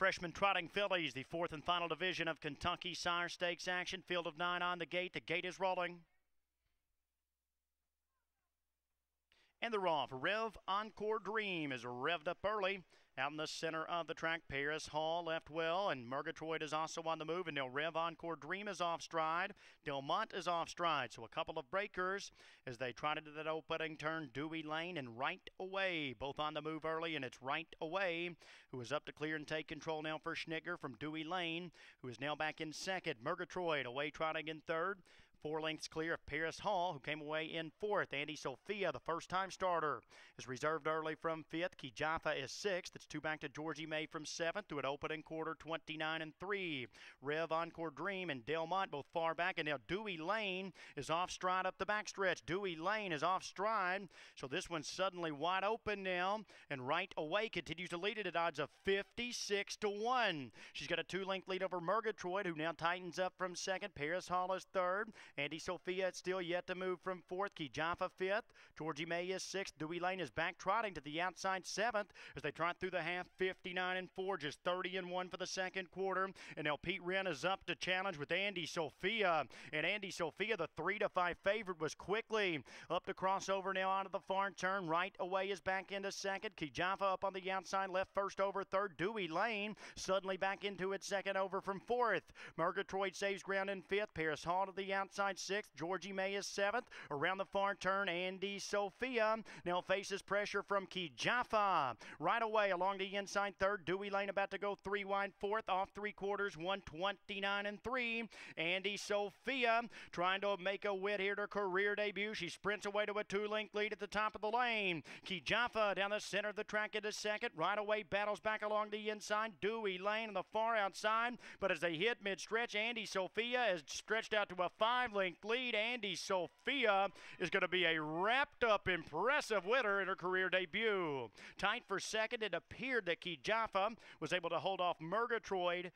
freshman trotting fillies, the fourth and final division of Kentucky Sire Stakes action. Field of 9 on the gate. The gate is rolling. And they're off. Rev Encore Dream is revved up early. Out in the center of the track, Paris Hall left well, and Murgatroyd is also on the move, and now Rev Encore Dream is off stride. Delmont is off stride, so a couple of breakers as they trotted to that opening turn. Dewey Lane and Right Away, both on the move early, and it's Right Away who is up to clear and take control now for Schnigger from Dewey Lane, who is now back in second. Murgatroyd away trotting in third. 4 lengths clear of Paris Hall, who came away in fourth. Andy Sophia, the first-time starter, is reserved early from fifth. Key Jaffa is sixth. It's 2 back to Georgie May from seventh to an opening quarter 29-3. Rev Encore Dream and Delmont both far back, and now Dewey Lane is off stride up the backstretch. Dewey Lane is off stride, so this one's suddenly wide open now, and Right Away continues to lead it at odds of 56-1. She's got a 2-length lead over Murgatroyd, who now tightens up from second. Paris Hall is third. Andy Sophia is still yet to move from fourth. Key Jaffa fifth. Georgie May is sixth. Dewey Lane is back trotting to the outside seventh as they trot through the half. 59-4, just 30-1 for the second quarter. And now Pete Wren is up to challenge with Andy Sophia. And Andy Sophia, the 3-5 favorite, was quickly up to crossover now onto the far turn. Right Away is back into second. Key Jaffa up on the outside, left first over third. Dewey Lane suddenly back into it second over from fourth. Murgatroyd saves ground in fifth. Paris Hall to the outside sixth. Georgie May is seventh. Around the far turn, Andy Sophia now faces pressure from Key Jaffa. Right Away along the inside third. Dewey Lane about to go 3 wide fourth. Off 3/4, 129-3. Andy Sophia trying to make a wit here to career debut. She sprints away to a 2-length lead at the top of the lane. Key Jaffa down the center of the track into second. Right Away battles back along the inside. Dewey Lane on the far outside, but as they hit mid-stretch, Andy Sophia is stretched out to a 5-length lead. Andy Sophia is going to be a wrapped-up, impressive winner in her career debut. Tight for second, it appeared that Key Jaffa was able to hold off Murgatroyd.